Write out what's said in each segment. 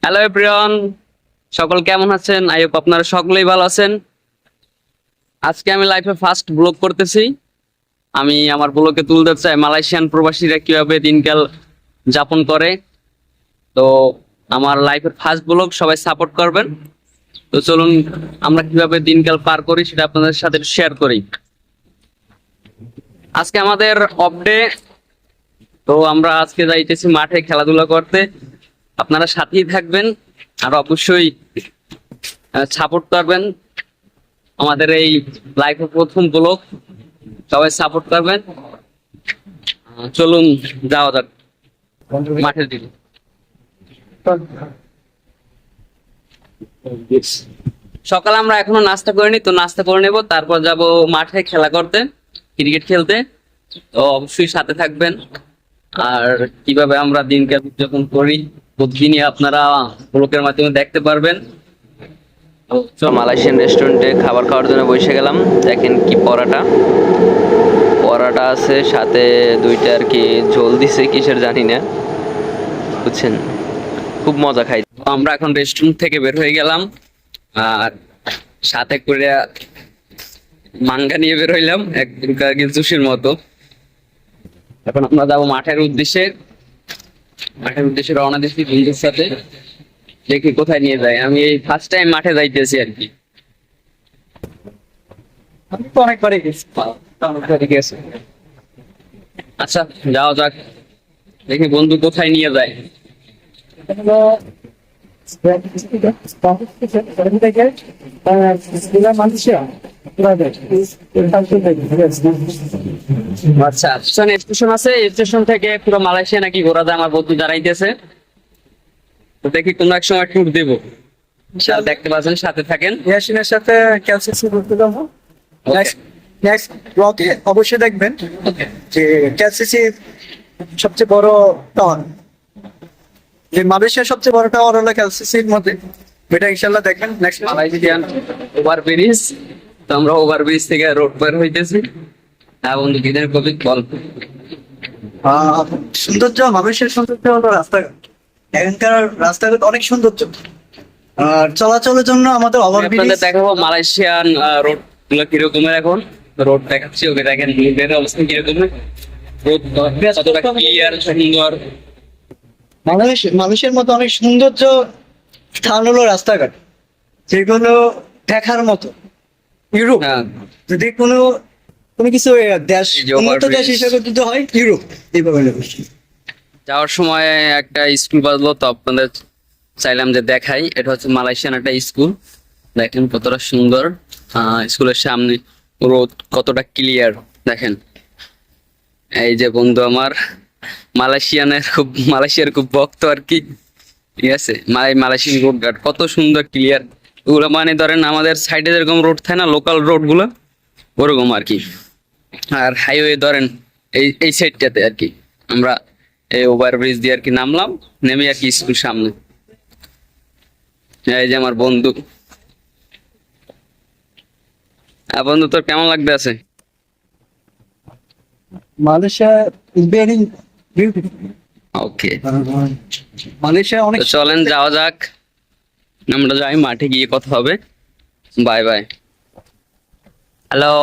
Hello everyone, সকল কেমন আছেন? আই হোপ আপনারা সকলেই ভালো আছেন। আজকে আমি লাইফে ফার্স্ট ব্লগ করতেছি। আমি আমার ব্লগে তুলতে চাই মালয়েশিয়ান প্রবাসীরা কিভাবে দিনকাল যাপন করে। তো আমার লাইফের ফার্স্ট ব্লগ, সবাই সাপোর্ট করবেন। তো চলুন আমরা কিভাবে দিনকাল পার করি সেটা আপনাদের সাথে শেয়ার করি। আজকে আমাদের অফ ডে, তো আমরা আজকে যাইতেছি মাঠে খেলাধুলা করতে। আপনারা সাথেই থাকবেন আর অবশ্যই সাপোর্ট করবেন। আমাদের এই লাইফের প্রথম ব্লগ, সবাই সাপোর্ট করবেন। চলুন যাওয়া যাক মাঠের দিকে। সকালে আমরা এখনো নাস্তা করিনি, তো নাস্তা করে নেব, তারপর যাব মাঠে খেলা করতে, ক্রিকেট খেলতে। তো অবশ্যই সাথে থাকবেন। আর কিভাবে আমরা দিনকাল উদযাপন করি প্রতিদিনই আপনারা ব্লগের মাধ্যমে দেখতে পারবেন। মালয়েশিয়ান রেস্টুরেন্টে খাবার খাওয়ার জন্য বসে গেলাম। দেখেন কি পরাটা আছে, সাথে দুইটা আর কি ঝোল দিছে, কিসের জানি না, বুঝছেন, খুব মজা খাই। আমরা এখন রেস্টুরেন্ট থেকে বের হয়ে গেলাম আর সাথে করে মাঙ্গা নিয়ে বের হইলাম, এক জুসের মতো। এখন আমরা যাবো মাঠের উদ্দেশ্যে রওনা দিচ্ছি বন্ধুর সাথে। দেখি কোথায় নিয়ে যায়। আমি এই ফার্স্ট টাইম মাঠে যাইতেছি আর কি। আমি তো অনেকবারই গেছি। আচ্ছা যাও যাক, দেখি বন্ধু কোথায় নিয়ে যায়। আচ্ছা, স্টেশন আছে, স্টেশন থেকে পুরো মালয়েশিয়া নাকি ঘোরা যায়, আমার বন্ধু জানাইতেছে। তো দেখি কোনো এক সময় ট্যুর দেবো, দেখতে পাচ্ছেন, সাথে থাকেন। ইয়াসিনের সাথে ক্যালসিসি ঘুরতে যাবো। নেক্সট ব্লগে অবশ্যই দেখবেন যে ক্যালসিসি সবচেয়ে বড় টাওয়ার, যে মালয়েশিয়ার সবচেয়ে বড় টাওয়ার হলো ক্যালসিসির মধ্যে। এটা ইনশাল্লাহ দেখবেন নেক্সট মালয়েশিয়ান ওভার ব্রিজ। তো আমরা ওভার ব্রিজ থেকে রোড পার হইতেছি। হ্যাঁ বন্ধু, কিদের কবি গল্প। সৌন্দর্য, মালয়েশিয়ার সৌন্দর্য হলো রাস্তাঘাট। এখানকার রাস্তাঘাট অনেক সৌন্দর্য। আর চলাচলের জন্য আমাদের আপনাদের দেখাবো মালয়েশিয়ান রোড গুলো কিরকমের। এখন রোড দেখাচ্ছি, ওকে দেখেন রোডের অবস্থা কিরকম। রোড কতটা ক্লিয়ার, সুন্দর। মালয়েশিয়ার মতো অনেক সৌন্দর্য স্থান হলো রাস্তাঘাট, যেগুলো দেখার মতো। ইউরোপ, যদি কোনো কিছু দেশ, উন্নত দেশ হিসেবে যদি হয় ইউরোপ। এইভাবে যাওয়ার সময় একটা স্কুল বাজলো, তো আপনাদের চাইলাম যে দেখাই। এটা হচ্ছে মালয়েশিয়ান একটা স্কুল, দেখেন কতটা সুন্দর। স্কুলের সামনে রোড কতটা ক্লিয়ার দেখেন। এই যে বন্ধু আমার মালয়েশিয়ার খুব ভক্ত আর কি, ঠিক আছে। মালয়েশিয়ান রোড ঘাট কত সুন্দর ক্লিয়ার। ওগুলো মানে ধরেন আমাদের সাইডে যেরকম রোড থাকে না, লোকাল রোড গুলো, ওরকম আর কি। আর হাইওয়ে ধরেন এই সাইডটাতে আর কি। আমরা এই ওভার ব্রিজ দিয়ে আর কি নামলাম, নেমে আর কি স্কুল সামনে। এই যে আমার বন্ধু। বন্ধু তোর কেমন লাগতে আছে? Malaysia is very beautiful. Okay, Malaysia অনেক। চলেন যাওয়া যাক, আমরা যাই, মাঠে গিয়ে কথা হবে। Bye bye. হ্যালো,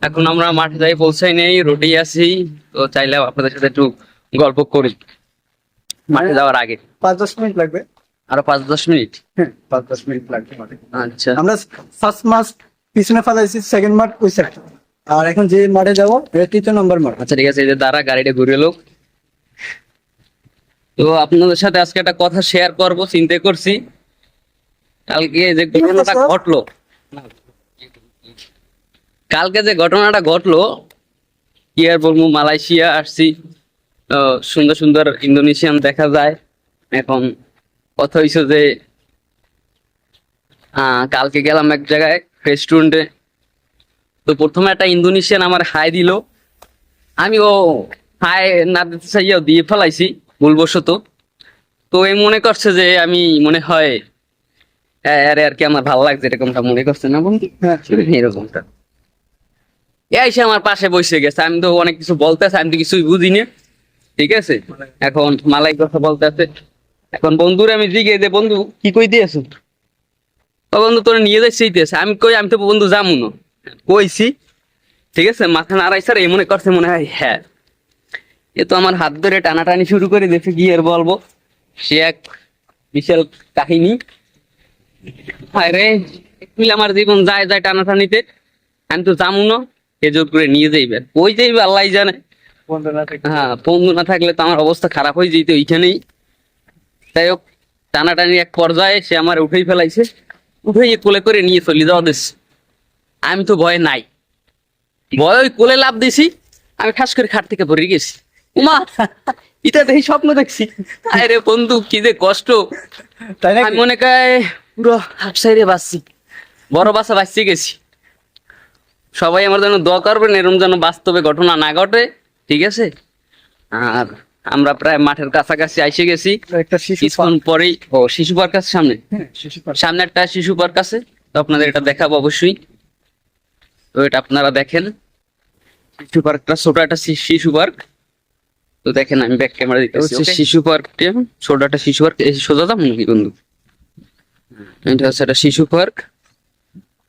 এখন আমরা মাঠে যাই পৌঁছাই নেই, রোডেই আছি। তো চাইলে আপনাদের সাথে একটু গল্প করি মাঠে যাওয়ার আগে। 5-10 মিনিট লাগবে। আরো 5-10 মিনিট? হ্যাঁ, 5-10 মিনিট লাগবে মাঠে। আচ্ছা, আমরা ফার্স্ট মাস পিছনে ফেলাইছি, সেকেন্ড মাঠ ওই সাইড। আর এখন যে মাঠে যাবো এটা 3 নম্বর মাঠ। আচ্ছা ঠিক আছে। এই যে দাঁড়া, গাড়িটা ঘুরে এলো। তো আপনাদের সাথে আজকে একটা কথা শেয়ার করব চিন্তা করছি। কালকে যে ঘটনাটা ঘটলো, কি আর বলবো, মালয়েশিয়া আসছি, সুন্দর সুন্দর ইন্দোনেশিয়ান দেখা যায়। এখন কথা হইছে যে কালকে গেলাম এক জায়গায় রেস্টুরেন্টে। তো প্রথমে একটা ইন্দোনেশিয়ান আমার হাই দিল, আমি ও হাই না দিতে চাইয়াও দিয়ে ফেলাইছি ভুলবশত। তো এই মনে করছে যে আমি মনে হয় আরে আর কি আমার ভালো লাগছে, এরকমটা মনে করছে না বন্ধু? হ্যাঁ, এরকমটা এসে আমার পাশে বসে গেছে। আমি তো অনেক কিছু বলতেছে, আমি তো কিছুই বুঝিনি, ঠিক আছে। এখন মালাই কথা বলতে আছে, এখন বন্ধুরে আমি জিগে দে বন্ধু কি কই দিয়েছ, ও বন্ধু তোরা নিয়ে যাইছে, আমি কই আমি তো বন্ধু যামু না, কইছি ঠিক আছে, মাথা নাড়াইছে আর এই মনে করছে মনে হয় হ্যাঁ, এ তো আমার হাত ধরে টানাটানি শুরু করে দেখে কি আর বলবো, সে এক বিশাল কাহিনী। আরে তুই আমার জীবন যায় যায় টানাটানিতে, আমি তো যামু না, এ জোর করে নিয়ে যাইবে, কই যাইবে আল্লাহ জানে। বন্ধু না থাকলে হ্যাঁ বন্ধু না থাকলে তো আমার অবস্থা খারাপ হয়ে যেত ওইখানেই। যাই হোক টানাটানি এক পর্যায়ে সে আমার উঠেই ফেলাইছে, উঠেই কোলে করে নিয়ে চলে যাওয়া দিস। আমি তো ভয় নাই, ভয় ওই কোলে লাভ দিছি, আমি ঠাস করে খাট থেকে পড়ে গেছি। উমা এটা দেখি স্বপ্ন দেখছি, আরে বন্ধু কি যে কষ্ট। তাই আমি নাকি? মনে কয় পুরো হাফ সাইডে বাঁচছি, বড় বাসা বাঁচতে গেছি। সবাই আমার জন্য দোয়া করবেন, এরকম যেন বাস্তবে ঘটনা না ঘটে, ঠিক আছে। আর আমরা প্রায় মাঠের কাছাকাছি আইসে গেছি, একটা শিশু কিছুক্ষণ পরেই ও শিশু পার্ক আছে সামনে, হ্যাঁ, শিশু পার্ক। সামনে একটা শিশু পার্ক আছে, তো আপনাদের এটা দেখাবো অবশ্যই, তো এটা আপনারা দেখেন। শিশু পার্কটা ছোট একটা শিশু পার্ক, তো দেখেন আমি ব্যাক ক্যামেরা দিতেছি, হচ্ছে শিশু পার্কটা ছোট একটা শিশু পার্ক, এই সোজা দাম নাকি বন্ধু, এটা হচ্ছে একটা শিশু পার্ক,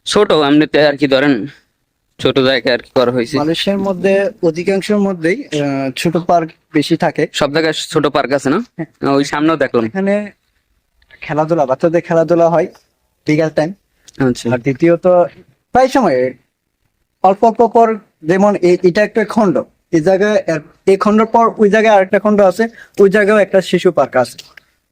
ছোট এমনিতে আর কি ধরেন ছোট জায়গায় আর কি করা হয়েছে। মালয়েশিয়ার মধ্যে অধিকাংশের মধ্যেই ছোট পার্ক বেশি থাকে। সব জায়গায় ছোট পার্ক আছে না, ওই সামনেও দেখলাম। এখানে খেলাধুলা, বাচ্চাদের খেলাধুলা হয় বিকাল টাইম। আচ্ছা আর দ্বিতীয়ত প্রায় সময় অল্প অল্প পর, যেমন এটা একটা খণ্ড, এই জায়গায় এই খণ্ডের পর ওই জায়গায় আরেকটা খণ্ড আছে, ওই জায়গায় একটা শিশু পার্ক আছে।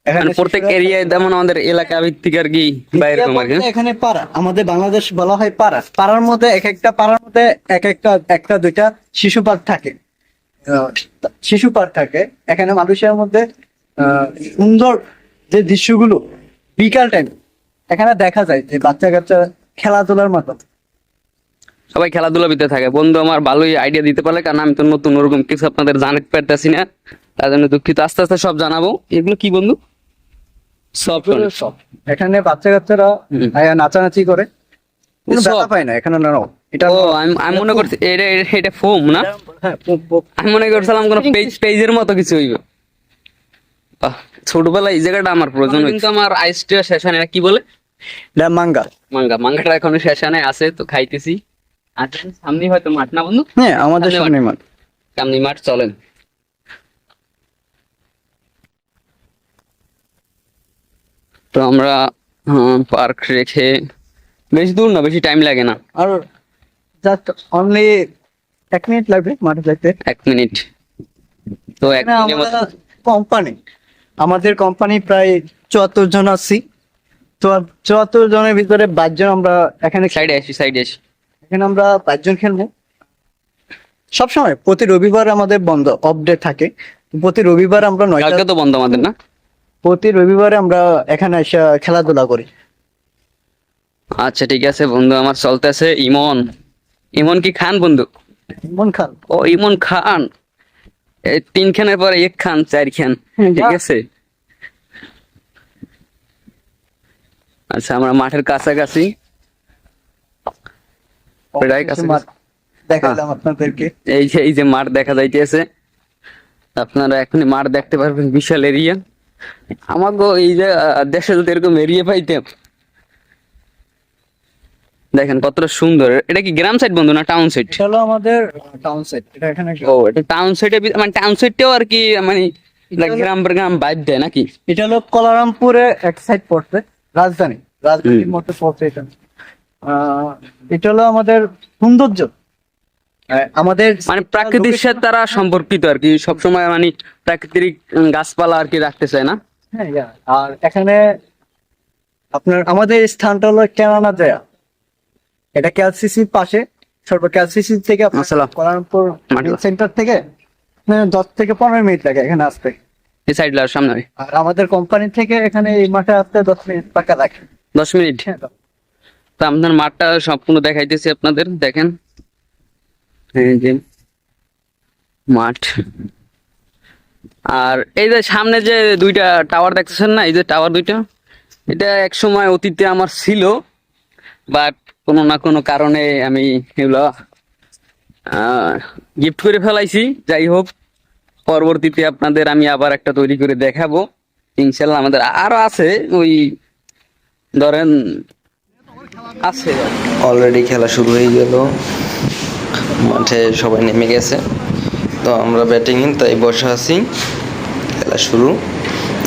এখানে মানে প্রত্যেক শিশুরা- এরিয়ায় যেমন আমাদের এলাকা ভিত্তিক আর কি বা এরকম আর কি। এখানে পাড়া, আমাদের বাংলাদেশ বলা হয় পাড়া, পাড়ার মধ্যে এক একটা পাড়ার মধ্যে এক একটা একটা দুইটা শিশু পার্ক থাকে। শিশু পার্ক থাকে এখানে মানুষের মধ্যে। সুন্দর যে দৃশ্যগুলো বিকাল টাইম এখানে দেখা যায়, যে বাচ্চা কাচ্চা খেলাধুলার মতো। সবাই খেলাধুলা ভিতরে থাকে। বন্ধু আমার ভালোই আইডিয়া দিতে পারলে, কারণ আমি তো নতুন ওরকম কিছু আপনাদের জানাতে পারতেছি না, তার জন্য দুঃখিত। আস্তে আস্তে সব জানাবো। এগুলো কি বন্ধু? সব সব এখানে বাচ্চা কাচ্চারা নাচানাচি করে, কোনো সব? ব্যথা পায় না এখানে। না এটা ও আমি মনে করছি এটা ফোম না, হ্যাঁ, আমি মনে করছিলাম কোনো পেজের মতো কিছু হইবে। বাহ, ছোটবেলায় এই জায়গাটা আমার প্রয়োজন, কিন্তু আমার আইসটা শেষানে কি বলে এটা মাঙ্গা। মাঙ্গাটা এখনো শেষানে আছে, তো খাইতেছি। আচ্ছা সামনে হয়তো মাঠ না বন্ধু? হ্যাঁ, আমাদের সামনে সামনে মাঠ। সামনে মাঠ, চলেন। তো আমরা পার্ক রেখে বেশি দূর না, বেশি টাইম লাগে না, আর জাস্ট অনলি 1 মিনিট লাগবে মাঠে যাইতে। 1 মিনিট। তো 1 মিনিটের মতো কোম্পানি, আমাদের কোম্পানি প্রায় 74 জন আছি। তো 74 জনের ভিতরে 22 জন আমরা এখানে সাইডে আসি। এখানে আমরা 5 জন খেলবো সবসময়। প্রতি রবিবার আমাদের বন্ধ, অফ ডে থাকে। প্রতি রবিবার আমরা 9টা, কালকে তো বন্ধ আমাদের না? প্রতি রবিবারে আমরা এখানে এসে খেলাধুলা করি। আচ্ছা ঠিক আছে বন্ধু, আমার চলতেছে। ইমন কি খান বন্ধু? মন খান। ও ইমন খান, এই 3 খানের পরে 1 খান 4 খান, ঠিক আছে। আচ্ছা আমরা মাঠের কাছাকাছি, প্রায় কাছাকাছি। মাঠ দেখালাম আপনাদেরকে। এই যে মাঠ দেখা যাইতেছে, আপনারা এখনই মাঠ দেখতে পারবেন, বিশাল এরিয়া। আমাকে এই যে দেশে যদি এরকম এরিয়া পাইতাম। দেখেন কতটা সুন্দর। এটা কি গ্রাম সাইড বন্ধু না টাউন সাইড? এটা হলো আমাদের টাউন সাইড। এটা এখানে ও এটা টাউন সাইডে, মানে টাউন সাইডটাও আর কি, মানে গ্রাম ভাইব দেয় নাকি? এটা হলো কলারামপুরে এক সাইড পড়ছে, রাজধানীর মধ্যে পড়ছে এটা। এটা হলো আমাদের সৌন্দর্য, আমাদের মানে প্রাকৃতিক সাথে তারা সম্পর্কিত আর কি, সবসময় মানে প্রাকৃতিক গাছপালা আর কি রাখতে চায় না। হ্যাঁ, আর এখানে আপনার আমাদের স্থানটা হলো কেরানা জয়া। এটা কেএলসিসির পাশে, কেএলসিসি থেকে আপনার আসসালাম। কলারামপুর মাশাআল্লাহ। সেন্টার থেকে 10 থেকে 15 মিনিট লাগে এখানে আসতে। এই সাইড লার সামনে আর আমাদের কোম্পানি থেকে এখানে এই মাঠে আসতে 10 মিনিট পাকা লাগে। 10 মিনিট। হ্যাঁ, তো আপনার মাঠটা সম্পূর্ণ দেখাইতেছি আপনাদের, দেখেন এই যে মাঠ। আর এই যে সামনে যে 2টা টাওয়ার দেখতেছেন না, এই যে টাওয়ার 2টা, এটা এক সময় অতীতে আমার ছিল, বাট কোনো না কোনো কারণে আমি এগুলো গিফট করে ফেলাইছি। যাই হোক, পরবর্তীতে আপনাদের আমি আবার একটা তৈরি করে দেখাবো। ইনশাল্লাহ আমাদের আরো আছে, ওই ধরেন আছে। অলরেডি খেলা শুরু হয়ে গেল, মাঠে সবাই নেমে গেছে, তো আমরা ব্যাটিং তাই বসে আছি। খেলা শুরু।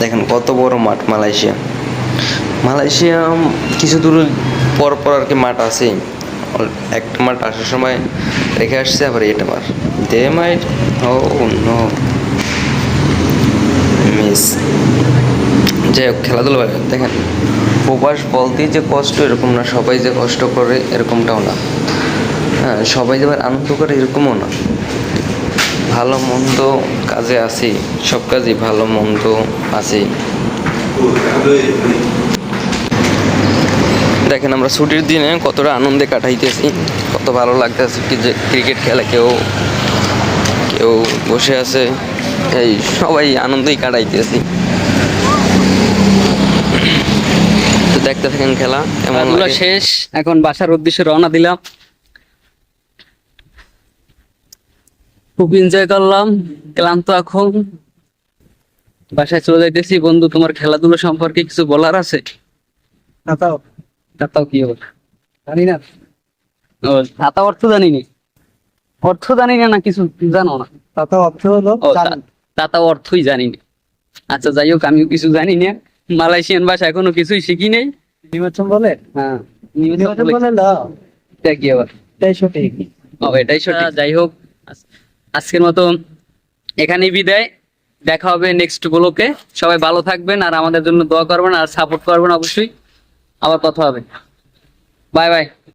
দেখেন কত বড় মাঠ মালয়েশিয়া। মালয়েশিয়া কিছু দূর পর পর আর কি মাঠ আছে। একটা মাঠ আসার সময় রেখে আসছে, আবার এটা মাঠ দে মাইট। ও নো মিস। যাই হোক, খেলাধুলা দেখেন, প্রবাস বলতেই যে কষ্ট এরকম না, সবাই যে কষ্ট করে এরকমটাও না। হ্যাঁ, সবাই যে আবার আনন্দ করে এরকমও না। ভালো মন্দ কাজে আছি, সব কাজে ভালো মন্দ আছে। দেখেন আমরা ছুটির দিনে কতটা আনন্দে কাটাইতেছি, কত ভালো লাগতেছে কি যে ক্রিকেট খেলা কেউ কেউ বসে আছে, এই সবাই আনন্দেই কাটাইতেছি। তো দেখতে থাকেন খেলা কেমন খেলাধুলা লাগে। শেষ, এখন বাসার উদ্দেশ্যে রওনা দিলাম। খুব এনজয় করলাম, ক্লান্ত এখন বাসায় চলে যাইতেছি। বন্ধু, তোমার খেলাধুলা সম্পর্কে কিছু বলার আছে? তাতাও তাতাও কি হবে? জানি না। ও, তাতা অর্থ জানি না। অর্থ জানি না, না কিছু জানো না? তাতাও অর্থ হলো ও, জানি। তাতা অর্থই জানি না। আচ্ছা যাই হোক, আমিও কিছু জানি না, মালয়েশিয়ান ভাষা এখনো কিছুই শিখি নেই। নির্বাচন বলে, হ্যাঁ, নির্বাচন বলে না, এটা কি আবার? এটাই সঠিক। ও, এটাই সঠিক। যাই হোক, আজকের মতো এখানেই বিদায়। দেখা হবে নেক্সট ব্লকে। সবাই ভালো থাকবেন আর আমাদের জন্য দোয়া করবেন আর সাপোর্ট করবেন অবশ্যই। আবার কথা হবে। Bye bye.